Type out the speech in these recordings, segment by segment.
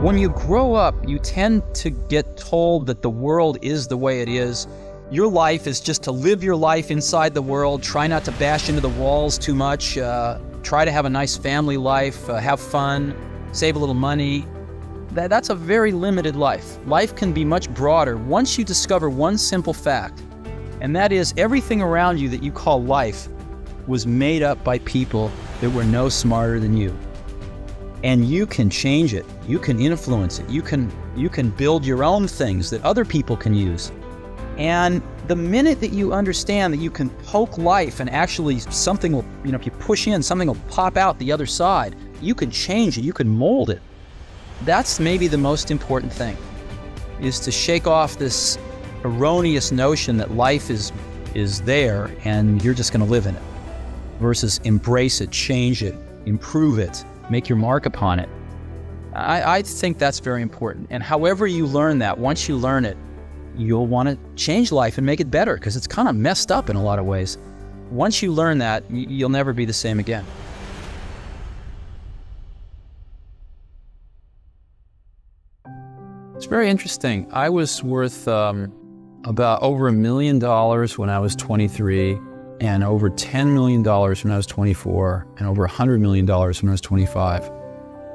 When you grow up, you tend to get told that the world is the way it is. Your life is just to live your life inside the world, try not to bash into the walls too much, try to have a nice family life, have fun, save a little money. That's a very limited life. Life can be much broader once you discover one simple fact, and that is everything around you that you call life was made up by people that were no smarter than you. And you can change it, you can influence it, you can build your own things that other people can use. And the minute that you understand that you can poke life and actually something will, if you push in, something will pop out the other side, you can change it, you can mold it. That's maybe the most important thing, is to shake off this erroneous notion that life is there and you're just going to live in it, versus embrace it, change it, improve it, make your mark upon it. I think that's very important. And however you learn that, once you learn it, you'll want to change life and make it better, because it's kind of messed up in a lot of ways. Once you learn that, you'll never be the same again. It's very interesting. I was worth about over $1 million when I was 23, and over $10 million when I was 24, and over $100 million when I was 25.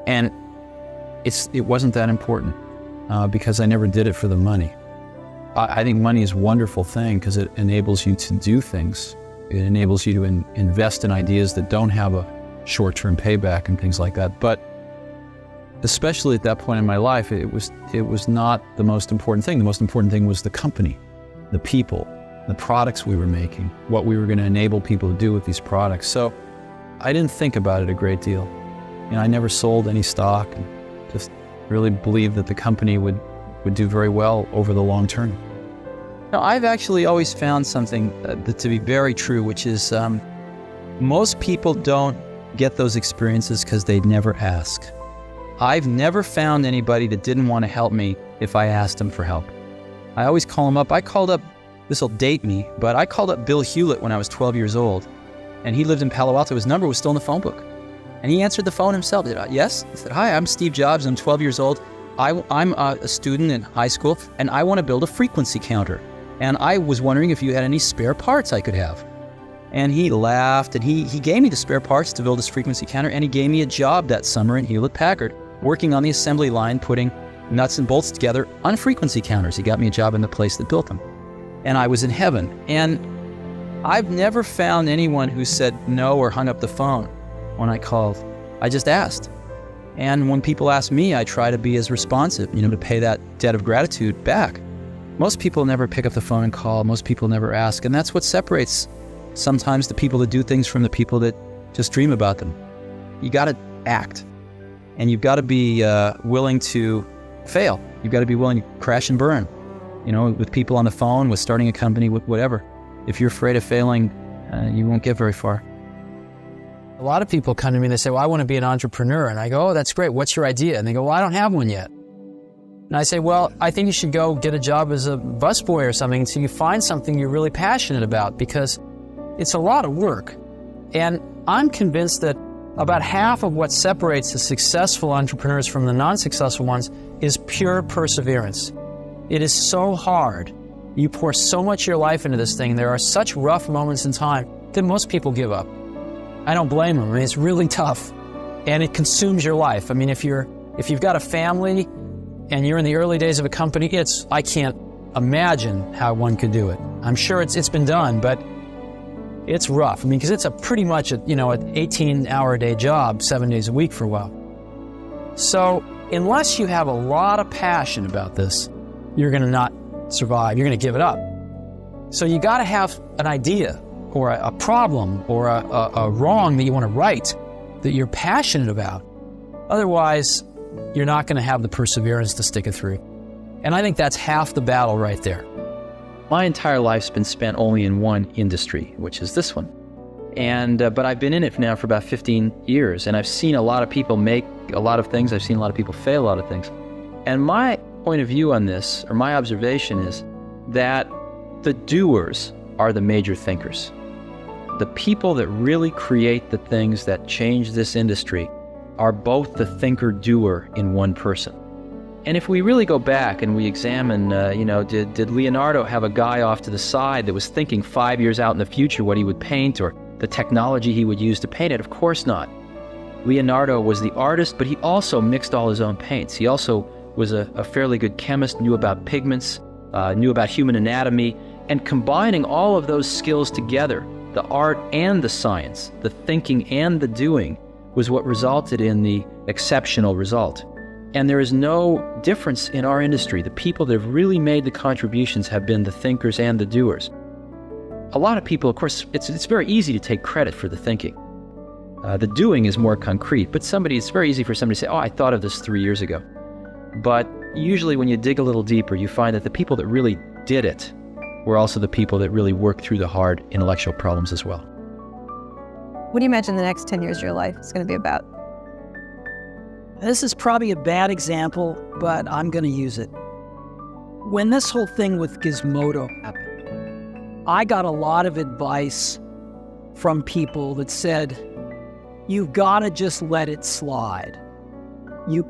And it wasn't that important because I never did it for the money. I think money is a wonderful thing because it enables you to do things. It enables you to invest in ideas that don't have a short-term payback and things like that. But especially at that point in my life, it was not the most important thing. The most important thing was the company, the people, the products we were making, what we were going to enable people to do with these products. So I didn't think about it a great deal. I never sold any stock, and just really believed that the company would do very well over the long term. Now, I've actually always found something to be very true, which is most people don't get those experiences because they never ask. I've never found anybody that didn't want to help me if I asked them for help. I always call them up. I called up, this will date me, but I called up Bill Hewlett when I was 12 years old, and he lived in Palo Alto. His number was still in the phone book. And he answered the phone himself. He said, yes? He said, hi, I'm Steve Jobs. I'm 12 years old. I'm a student in high school, and I want to build a frequency counter. And I was wondering if you had any spare parts I could have. And he laughed, and he gave me the spare parts to build this frequency counter, and he gave me a job that summer in Hewlett-Packard, working on the assembly line, putting nuts and bolts together on frequency counters. He got me a job in the place that built them. And I was in heaven. And I've never found anyone who said no or hung up the phone when I called. I just asked. And when people ask me, I try to be as responsive, to pay that debt of gratitude back. Most people never pick up the phone and call. Most people never ask. And that's what separates sometimes the people that do things from the people that just dream about them. You got to act. And you've got to be willing to fail. You've got to be willing to crash and burn, with people on the phone, with starting a company, with whatever. If you're afraid of failing, you won't get very far. A lot of people come to me and they say, well, I want to be an entrepreneur. And I go, oh, that's great. What's your idea? And they go, well, I don't have one yet. And I say, well, I think you should go get a job as a busboy or something until you find something you're really passionate about, because it's a lot of work. And I'm convinced that about half of what separates the successful entrepreneurs from the non-successful ones is pure perseverance. It is so hard. You pour so much of your life into this thing. There are such rough moments in time that most people give up. I don't blame them. It's really tough, and it consumes your life. If you've got a family and you're in the early days of a company, I can't imagine how one could do it. I'm sure it's been done, but it's rough. Because it's pretty much an 18-hour-a-day job, 7 days a week for a while. So unless you have a lot of passion about this, you're going to not survive. You're going to give it up. So you got to have an idea, or a problem, or a wrong that you want to right, that you're passionate about. Otherwise, you're not going to have the perseverance to stick it through. And I think that's half the battle right there. My entire life's been spent only in one industry, which is this one. But I've been in it now for about 15 years, and I've seen a lot of people make a lot of things. I've seen a lot of people fail a lot of things. And my point of view on this, or my observation, is that the doers are the major thinkers. The people that really create the things that change this industry are both the thinker-doer in one person. And if we really go back and we examine, did Leonardo have a guy off to the side that was thinking 5 years out in the future what he would paint or the technology he would use to paint it? Of course not. Leonardo was the artist, but he also mixed all his own paints. He also was a fairly good chemist, knew about pigments, knew about human anatomy, and combining all of those skills together, the art and the science, the thinking and the doing, was what resulted in the exceptional result. And there is no difference in our industry. The people that have really made the contributions have been the thinkers and the doers. A lot of people, of course, it's very easy to take credit for the thinking. The doing is more concrete, but it's very easy for somebody to say, oh, I thought of this 3 years ago. But usually when you dig a little deeper, you find that the people that really did it were also the people that really worked through the hard intellectual problems as well. What do you imagine the next 10 years of your life is going to be about? This is probably a bad example, but I'm going to use it. When this whole thing with Gizmodo happened, I got a lot of advice from people that said, you've got to just let it slide. You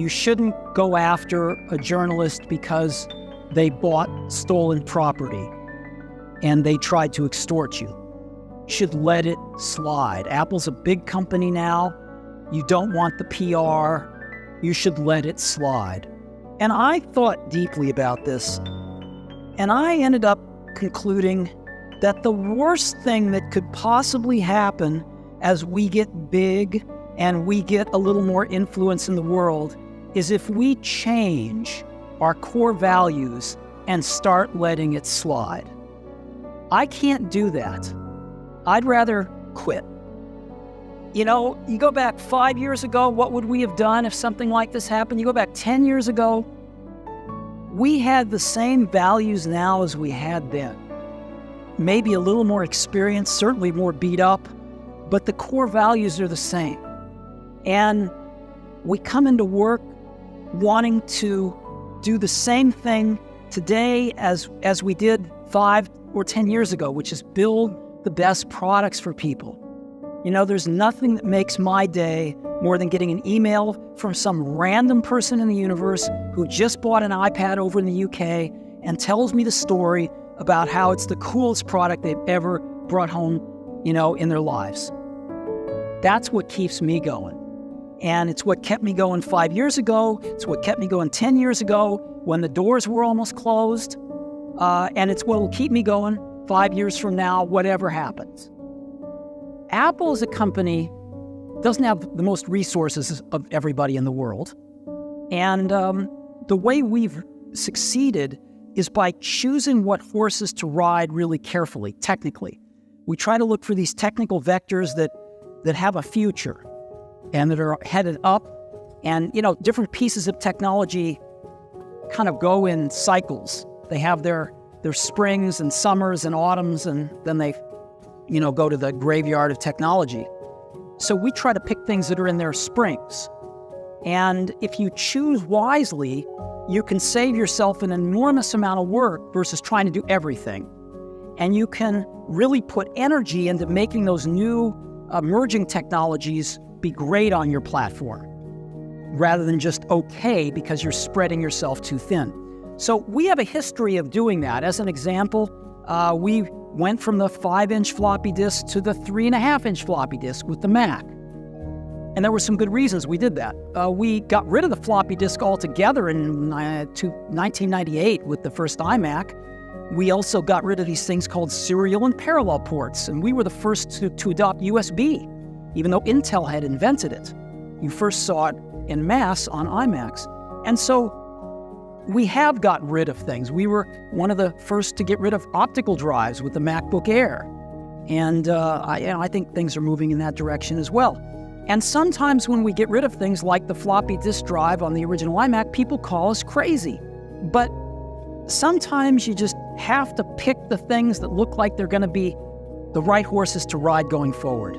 shouldn't go after a journalist because they bought stolen property and they tried to extort you. You should let it slide. Apple's a big company now. You don't want the PR. You should let it slide. And I thought deeply about this, and I ended up concluding that the worst thing that could possibly happen as we get big and we get a little more influence in the world is if we change our core values and start letting it slide. I can't do that. I'd rather quit. You know, you go back 5 years ago, what would we have done if something like this happened? You go back 10 years ago, we had the same values now as we had then. Maybe a little more experience, certainly more beat up, but the core values are the same. And we come into work wanting to do the same thing today as we did 5 or 10 years ago, which is build the best products for people. You know, there's nothing that makes my day more than getting an email from some random person in the universe who just bought an iPad over in the UK and tells me the story about how it's the coolest product they've ever brought home, in their lives. That's what keeps me going. And it's what kept me going 5 years ago. It's what kept me going 10 years ago when the doors were almost closed. And it's what will keep me going 5 years from now, whatever happens. Apple as a company doesn't have the most resources of everybody in the world. And the way we've succeeded is by choosing what horses to ride really carefully, technically. We try to look for these technical vectors that have a future and that are headed up. And, different pieces of technology kind of go in cycles. They have their springs and summers and autumns, and then they go to the graveyard of technology. So we try to pick things that are in their springs. And if you choose wisely, you can save yourself an enormous amount of work versus trying to do everything. And you can really put energy into making those new emerging technologies be great on your platform, rather than just okay because you're spreading yourself too thin. So we have a history of doing that. As an example, we went from the 5-inch floppy disk to the 3.5-inch floppy disk with the Mac. And there were some good reasons we did that. We got rid of the floppy disk altogether in 1998 with the first iMac. We also got rid of these things called serial and parallel ports, and we were the first to adopt USB, even though Intel had invented it. You first saw it en masse on iMacs. And so we have gotten rid of things. We were one of the first to get rid of optical drives with the MacBook Air. And I think things are moving in that direction as well. And sometimes when we get rid of things like the floppy disk drive on the original iMac, people call us crazy. But sometimes you just have to pick the things that look like they're going to be the right horses to ride going forward.